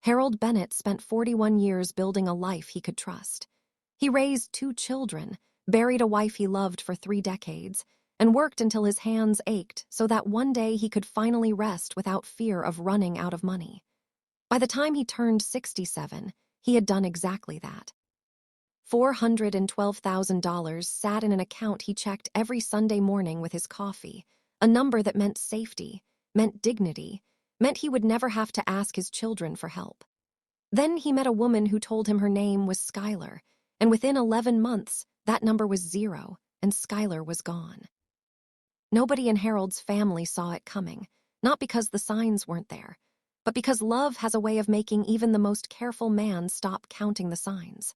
Harold Bennett spent 41 years building a life he could trust. He raised 2 children, buried a wife he loved for 3 decades, and worked until his hands ached so that one day he could finally rest without fear of running out of money. By the time he turned 67, he had done exactly that. $412,000 sat in an account he checked every Sunday morning with his coffee, a number that meant safety, meant dignity, meant he would never have to ask his children for help. Then he met a woman who told him her name was Skylar, and within 11 months, that number was 0, and Skylar was gone. Nobody in Harold's family saw it coming, not because the signs weren't there, but because love has a way of making even the most careful man stop counting the signs.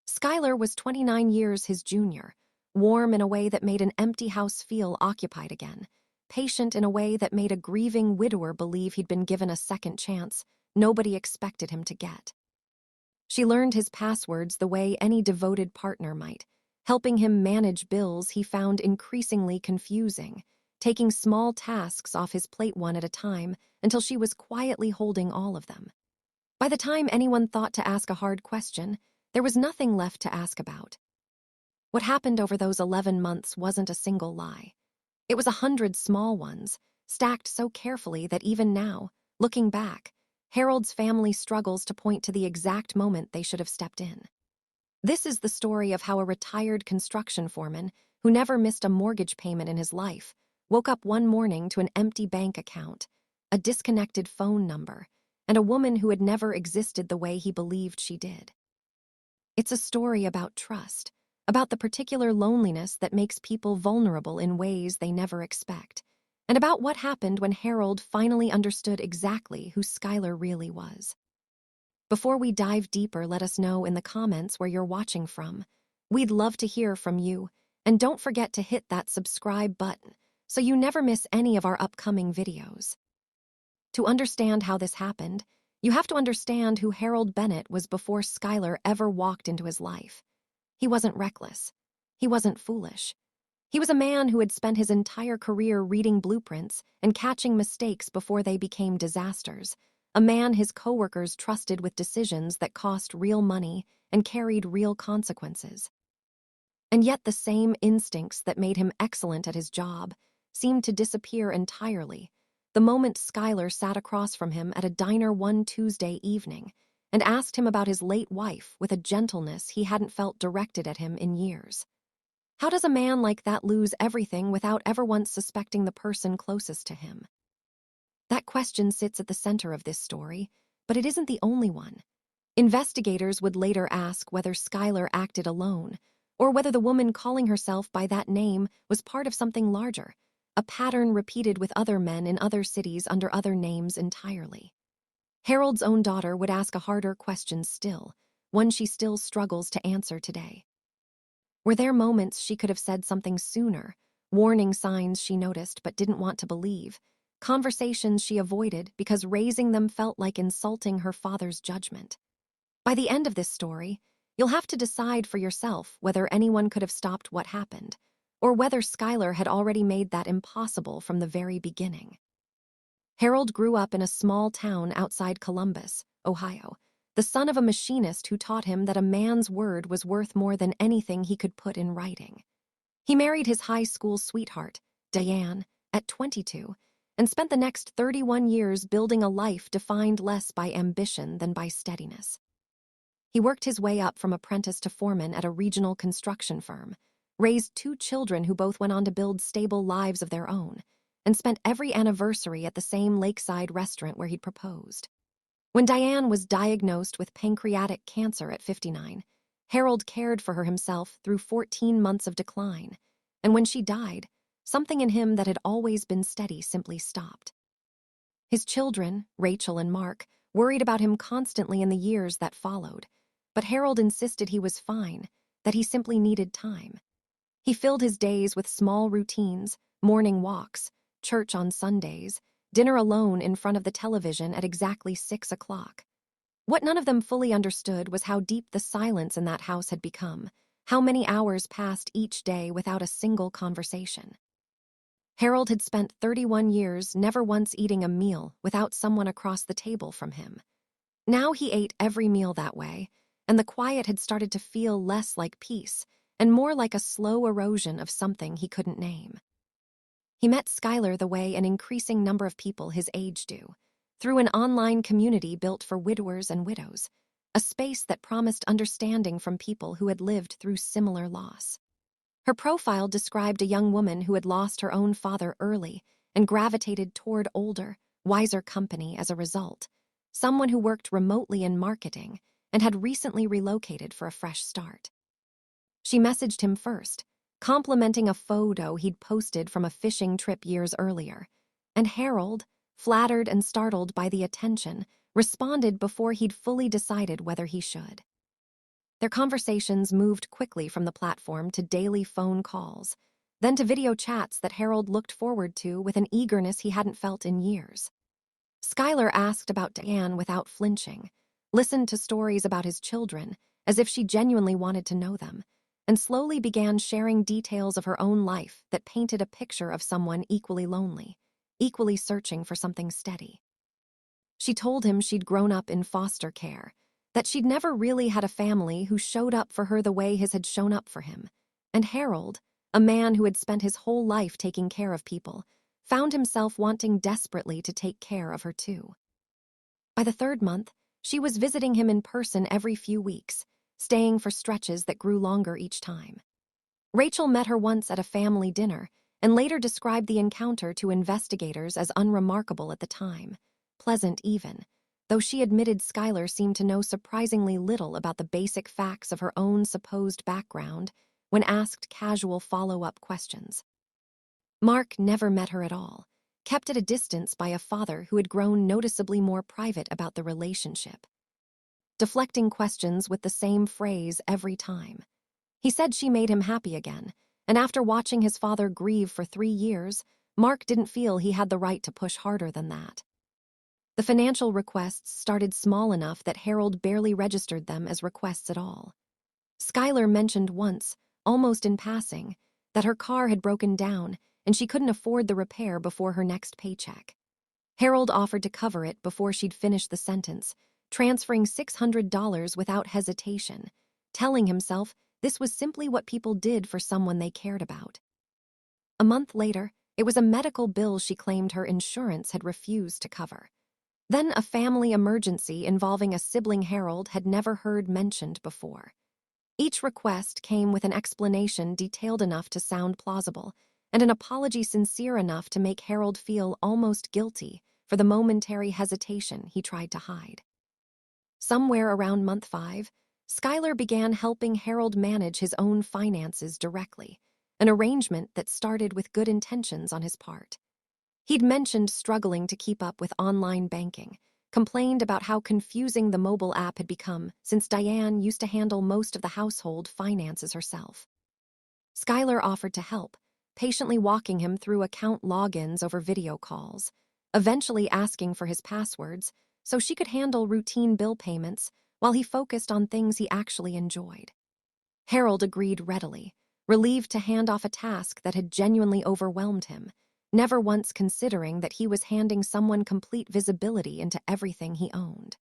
Skylar was 29 years his junior, warm in a way that made an empty house feel occupied again, patient in a way that made a grieving widower believe he'd been given a second chance nobody expected him to get. She learned his passwords the way any devoted partner might, helping him manage bills he found increasingly confusing, taking small tasks off his plate one at a time until she was quietly holding all of them. By the time anyone thought to ask a hard question, there was nothing left to ask about. What happened over those 11 months wasn't a single lie. It was 100 small ones, stacked so carefully that even now, looking back, Harold's family struggles to point to the exact moment they should have stepped in. This is the story of how a retired construction foreman, who never missed a mortgage payment in his life, woke up one morning to an empty bank account, a disconnected phone number, and a woman who had never existed the way he believed she did. It's a story about trust, about the particular loneliness that makes people vulnerable in ways they never expect, and about what happened when Harold finally understood exactly who Skylar really was. Before we dive deeper, let us know in the comments where you're watching from. We'd love to hear from you, and don't forget to hit that subscribe button so you never miss any of our upcoming videos. To understand how this happened, you have to understand who Harold Bennett was before Skylar ever walked into his life. He wasn't reckless. He wasn't foolish. He was a man who had spent his entire career reading blueprints and catching mistakes before they became disasters, a man his coworkers trusted with decisions that cost real money and carried real consequences. And yet the same instincts that made him excellent at his job seemed to disappear entirely the moment Skylar sat across from him at a diner one Tuesday evening and asked him about his late wife with a gentleness he hadn't felt directed at him in years. How does a man like that lose everything without ever once suspecting the person closest to him? That question sits at the center of this story, but it isn't the only one. Investigators would later ask whether Skylar acted alone, or whether the woman calling herself by that name was part of something larger, a pattern repeated with other men in other cities under other names entirely. Harold's own daughter would ask a harder question still, one she still struggles to answer today. Were there moments she could have said something sooner, warning signs she noticed but didn't want to believe, conversations she avoided because raising them felt like insulting her father's judgment? By the end of this story, you'll have to decide for yourself whether anyone could have stopped what happened, or whether Skylar had already made that impossible from the very beginning. Harold grew up in a small town outside Columbus, Ohio, the son of a machinist who taught him that a man's word was worth more than anything he could put in writing. He married his high school sweetheart, Diane, at 22, and spent the next 31 years building a life defined less by ambition than by steadiness. He worked his way up from apprentice to foreman at a regional construction firm, raised 2 children who both went on to build stable lives of their own, and spent every anniversary at the same lakeside restaurant where he'd proposed. When Diane was diagnosed with pancreatic cancer at 59, Harold cared for her himself through 14 months of decline, and when she died, something in him that had always been steady simply stopped. His children, Rachel and Mark, worried about him constantly in the years that followed, but Harold insisted he was fine, that he simply needed time. He filled his days with small routines, morning walks, church on Sundays, dinner alone in front of the television at exactly 6 o'clock. What none of them fully understood was how deep the silence in that house had become, how many hours passed each day without a single conversation. Harold had spent 31 years never once eating a meal without someone across the table from him. Now he ate every meal that way, and the quiet had started to feel less like peace and more like a slow erosion of something he couldn't name. He met Skylar the way an increasing number of people his age do, through an online community built for widowers and widows, a space that promised understanding from people who had lived through similar loss. Her profile described a young woman who had lost her own father early and gravitated toward older, wiser company as a result, someone who worked remotely in marketing and had recently relocated for a fresh start. She messaged him first, complimenting a photo he'd posted from a fishing trip years earlier, and Harold, flattered and startled by the attention, responded before he'd fully decided whether he should. Their conversations moved quickly from the platform to daily phone calls, then to video chats that Harold looked forward to with an eagerness he hadn't felt in years. Skylar asked about Diane without flinching, listened to stories about his children as if she genuinely wanted to know them, and slowly began sharing details of her own life that painted a picture of someone equally lonely, equally searching for something steady. She told him she'd grown up in foster care, that she'd never really had a family who showed up for her the way his had shown up for him, and Harold, a man who had spent his whole life taking care of people, found himself wanting desperately to take care of her too. By the third month, she was visiting him in person every few weeks, staying for stretches that grew longer each time. Rachel met her once at a family dinner and later described the encounter to investigators as unremarkable at the time, pleasant even, though she admitted Skylar seemed to know surprisingly little about the basic facts of her own supposed background when asked casual follow-up questions. Mark never met her at all, kept at a distance by a father who had grown noticeably more private about the relationship, deflecting questions with the same phrase every time. He said she made him happy again, and after watching his father grieve for 3 years, Mark didn't feel he had the right to push harder than that. The financial requests started small enough that Harold barely registered them as requests at all. Skylar mentioned once, almost in passing, that her car had broken down and she couldn't afford the repair before her next paycheck. Harold offered to cover it before she'd finished the sentence, transferring $600 without hesitation, telling himself this was simply what people did for someone they cared about. A month later, it was a medical bill she claimed her insurance had refused to cover. Then a family emergency involving a sibling Harold had never heard mentioned before. Each request came with an explanation detailed enough to sound plausible, and an apology sincere enough to make Harold feel almost guilty for the momentary hesitation he tried to hide. Somewhere around month 5, Skylar began helping Harold manage his own finances directly, an arrangement that started with good intentions on his part. He'd mentioned struggling to keep up with online banking, complained about how confusing the mobile app had become since Diane used to handle most of the household finances herself. Skylar offered to help, patiently walking him through account logins over video calls, eventually asking for his passwords so she could handle routine bill payments while he focused on things he actually enjoyed. Harold agreed readily, relieved to hand off a task that had genuinely overwhelmed him, never once considering that he was handing someone complete visibility into everything he owned.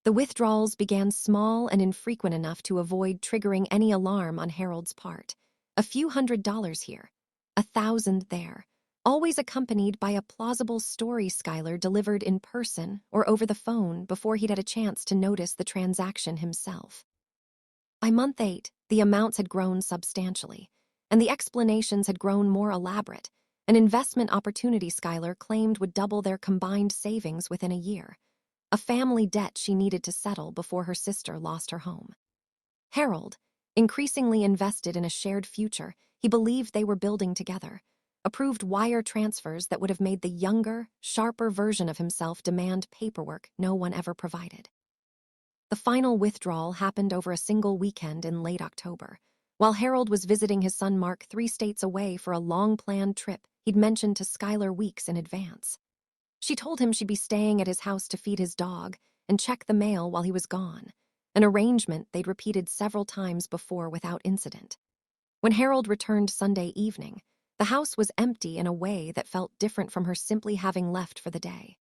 The withdrawals began small and infrequent enough to avoid triggering any alarm on Harold's part. A few $100s here, 1,000 there, always accompanied by a plausible story Skylar delivered in person or over the phone before he'd had a chance to notice the transaction himself. By month 8, the amounts had grown substantially, and the explanations had grown more elaborate, an investment opportunity Skylar claimed would double their combined savings within a year, a family debt she needed to settle before her sister lost her home. Harold, increasingly invested in a shared future he believed they were building together, approved wire transfers that would have made the younger, sharper version of himself demand paperwork no one ever provided. The final withdrawal happened over a single weekend in late October, while Harold was visiting his son Mark 3 states away for a long-planned trip he'd mentioned to Skylar weeks in advance. She told him she'd be staying at his house to feed his dog and check the mail while he was gone, an arrangement they'd repeated several times before without incident. When Harold returned Sunday evening, the house was empty in a way that felt different from her simply having left for the day.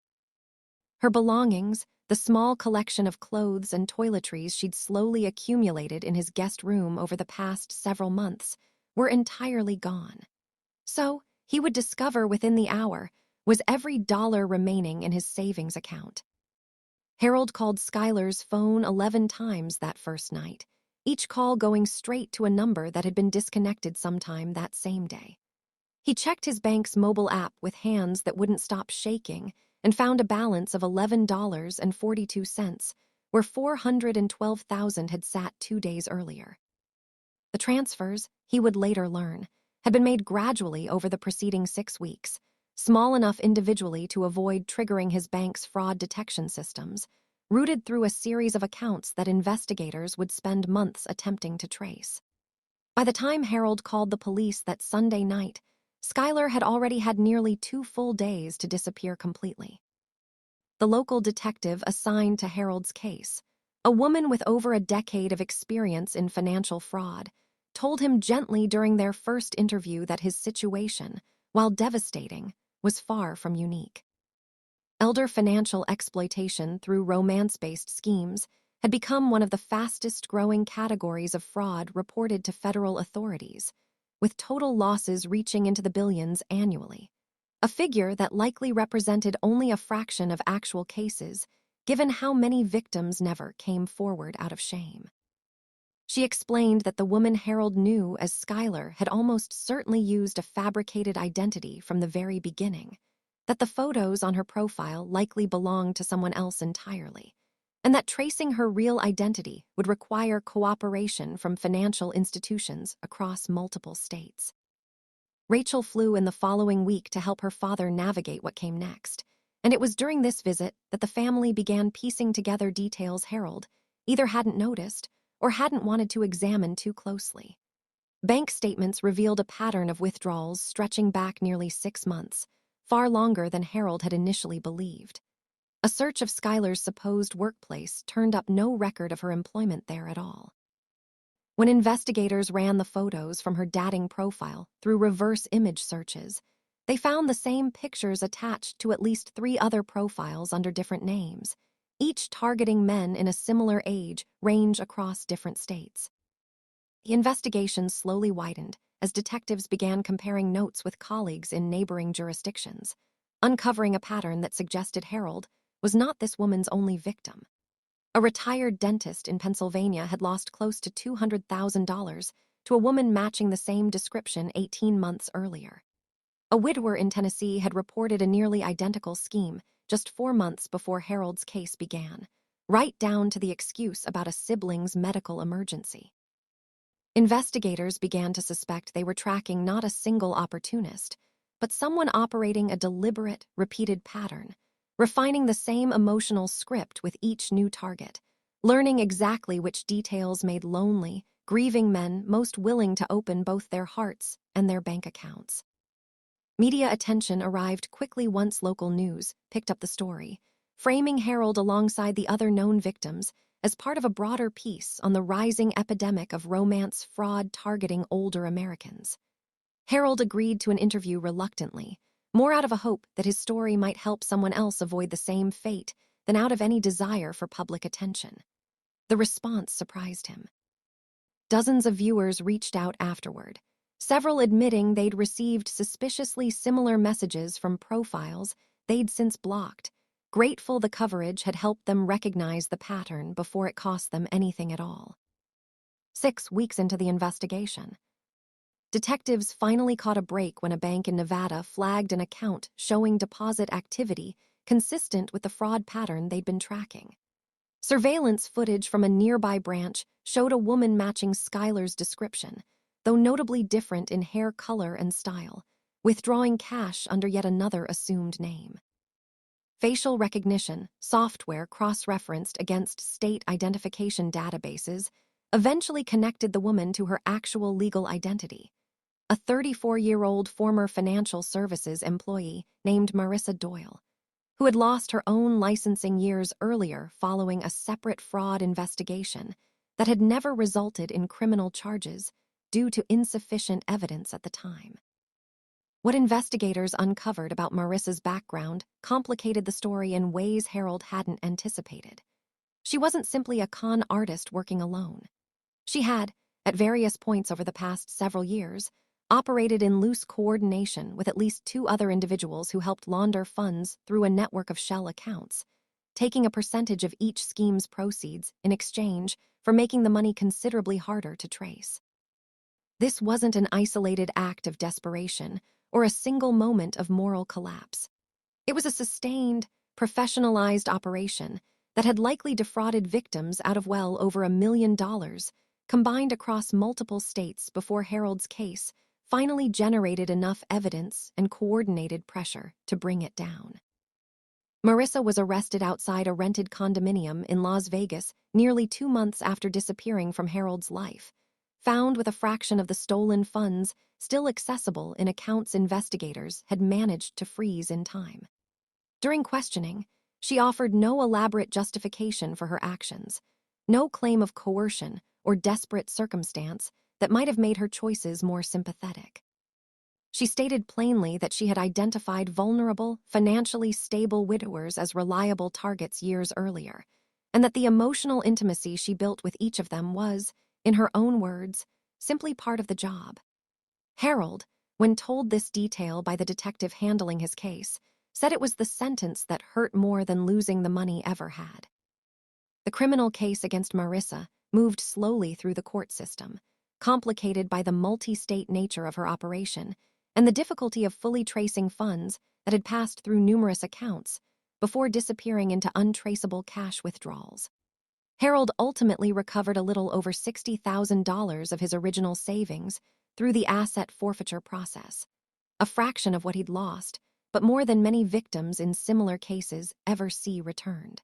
Her belongings, The small collection of clothes and toiletries she'd slowly accumulated in his guest room over the past several months were entirely gone. So, he would discover within the hour, was every dollar remaining in his savings account. Harold called Skylar's phone 11 times that first night, each call going straight to a number that had been disconnected sometime that same day. He checked his bank's mobile app with hands that wouldn't stop shaking and found a balance of $11.42, where $412,000 had sat 2 days earlier. The transfers, he would later learn, had been made gradually over the preceding 6 weeks, small enough individually to avoid triggering his bank's fraud detection systems, routed through a series of accounts that investigators would spend months attempting to trace. By the time Harold called the police that Sunday night, Skylar had already had nearly 2 full days to disappear completely. The local detective assigned to Harold's case, a woman with over a decade of experience in financial fraud, told him gently during their first interview that his situation, while devastating, was far from unique. Elder financial exploitation through romance-based schemes had become one of the fastest-growing categories of fraud reported to federal authorities, with total losses reaching into the billions annually, a figure that likely represented only a fraction of actual cases, given how many victims never came forward out of shame. She explained that the woman Harold knew as Skylar had almost certainly used a fabricated identity from the very beginning, that the photos on her profile likely belonged to someone else entirely, and that tracing her real identity would require cooperation from financial institutions across multiple states. Rachel flew in the following week to help her father navigate what came next, and it was during this visit that the family began piecing together details Harold either hadn't noticed or hadn't wanted to examine too closely. Bank statements revealed a pattern of withdrawals stretching back nearly 6 months, far longer than Harold had initially believed. A search of Skylar's supposed workplace turned up no record of her employment there at all. When investigators ran the photos from her dating profile through reverse image searches, they found the same pictures attached to at least 3 other profiles under different names, each targeting men in a similar age range across different states. The investigation slowly widened as detectives began comparing notes with colleagues in neighboring jurisdictions, uncovering a pattern that suggested Harold was not this woman's only victim. A retired dentist in Pennsylvania had lost close to $200,000 to a woman matching the same description 18 months earlier. A widower in Tennessee had reported a nearly identical scheme just 4 months before Harold's case began, right down to the excuse about a sibling's medical emergency. Investigators began to suspect they were tracking not a single opportunist, but someone operating a deliberate, repeated pattern, refining the same emotional script with each new target, learning exactly which details made lonely, grieving men most willing to open both their hearts and their bank accounts. Media attention arrived quickly once local news picked up the story, framing Harold alongside the other known victims as part of a broader piece on the rising epidemic of romance fraud targeting older Americans. Harold agreed to an interview reluctantly, more out of a hope that his story might help someone else avoid the same fate than out of any desire for public attention. The response surprised him. Dozens of viewers reached out afterward, several admitting they'd received suspiciously similar messages from profiles they'd since blocked, grateful the coverage had helped them recognize the pattern before it cost them anything at all. 6 weeks into the investigation, detectives finally caught a break when a bank in Nevada flagged an account showing deposit activity consistent with the fraud pattern they'd been tracking. Surveillance footage from a nearby branch showed a woman matching Skylar's description, though notably different in hair color and style, withdrawing cash under yet another assumed name. Facial recognition software cross-referenced against state identification databases eventually connected the woman to her actual legal identity, a 34-year-old former financial services employee named Marissa Doyle, who had lost her own licensing years earlier following a separate fraud investigation that had never resulted in criminal charges due to insufficient evidence at the time. What investigators uncovered about Marissa's background complicated the story in ways Harold hadn't anticipated. She wasn't simply a con artist working alone. She had, at various points over the past several years, operated in loose coordination with at least 2 other individuals who helped launder funds through a network of shell accounts, taking a percentage of each scheme's proceeds in exchange for making the money considerably harder to trace. This wasn't an isolated act of desperation or a single moment of moral collapse. It was a sustained, professionalized operation that had likely defrauded victims out of well over $1 million, combined across multiple states before Harold's case finally generated enough evidence and coordinated pressure to bring it down. Marissa was arrested outside a rented condominium in Las Vegas nearly 2 months after disappearing from Harold's life, found with a fraction of the stolen funds still accessible in accounts investigators had managed to freeze in time. During questioning, she offered no elaborate justification for her actions, no claim of coercion or desperate circumstance that might have made her choices more sympathetic. She stated plainly that she had identified vulnerable, financially stable widowers as reliable targets years earlier, and that the emotional intimacy she built with each of them was, in her own words, simply part of the job. Harold, when told this detail by the detective handling his case, said it was the sentence that hurt more than losing the money ever had. The criminal case against Marissa moved slowly through the court system, complicated by the multi-state nature of her operation and the difficulty of fully tracing funds that had passed through numerous accounts before disappearing into untraceable cash withdrawals. Harold ultimately recovered a little over $60,000 of his original savings through the asset forfeiture process, a fraction of what he'd lost, but more than many victims in similar cases ever see returned.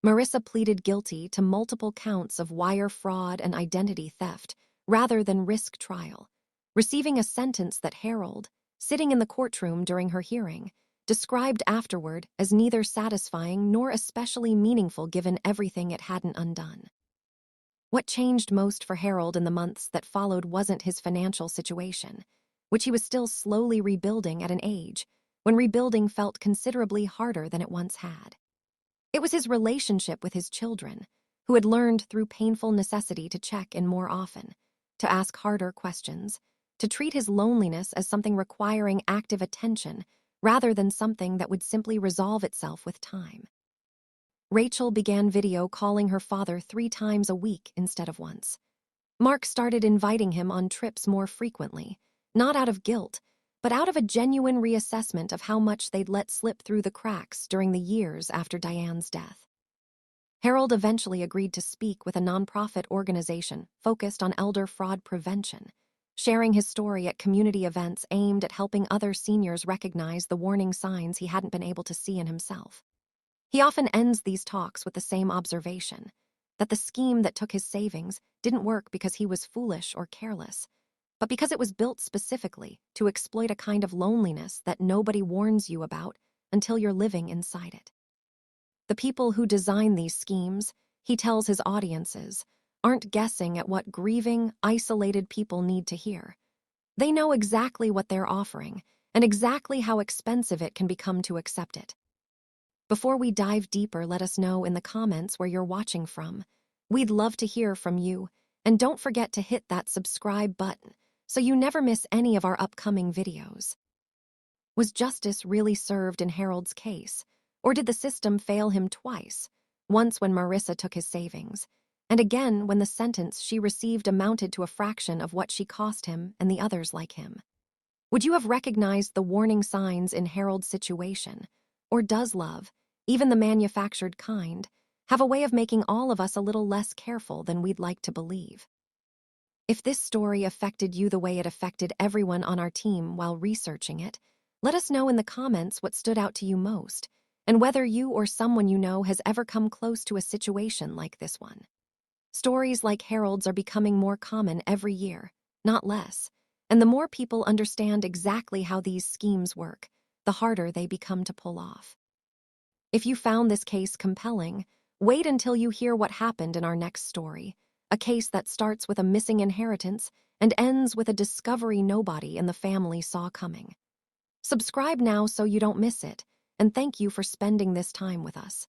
Marissa pleaded guilty to multiple counts of wire fraud and identity theft rather than risk trial, receiving a sentence that Harold, sitting in the courtroom during her hearing, described afterward as neither satisfying nor especially meaningful given everything it hadn't undone. What changed most for Harold in the months that followed wasn't his financial situation, which he was still slowly rebuilding at an age when rebuilding felt considerably harder than it once had. It was his relationship with his children, who had learned through painful necessity to check in more often, to ask harder questions, to treat his loneliness as something requiring active attention rather than something that would simply resolve itself with time. Rachel began video calling her father 3 times a week instead of once. Mark started inviting him on trips more frequently, not out of guilt, but out of a genuine reassessment of how much they'd let slip through the cracks during the years after Diane's death. Harold eventually agreed to speak with a nonprofit organization focused on elder fraud prevention, sharing his story at community events aimed at helping other seniors recognize the warning signs he hadn't been able to see in himself. He often ends these talks with the same observation, that the scheme that took his savings didn't work because he was foolish or careless, but because it was built specifically to exploit a kind of loneliness that nobody warns you about until you're living inside it. The people who design these schemes, he tells his audiences, aren't guessing at what grieving, isolated people need to hear. They know exactly what they're offering and exactly how expensive it can become to accept it. Before we dive deeper, let us know in the comments where you're watching from. We'd love to hear from you, and don't forget to hit that subscribe button so you never miss any of our upcoming videos. Was justice really served in Harold's case, or did the system fail him twice, once when Marissa took his savings, and again when the sentence she received amounted to a fraction of what she cost him and the others like him? Would you have recognized the warning signs in Harold's situation, or does love, even the manufactured kind, have a way of making all of us a little less careful than we'd like to believe? If this story affected you the way it affected everyone on our team while researching it, let us know in the comments what stood out to you most, and whether you or someone you know has ever come close to a situation like this one. Stories like Harold's are becoming more common every year, not less, and the more people understand exactly how these schemes work, the harder they become to pull off. If you found this case compelling, wait until you hear what happened in our next story, a case that starts with a missing inheritance and ends with a discovery nobody in the family saw coming. Subscribe now so you don't miss it, and thank you for spending this time with us.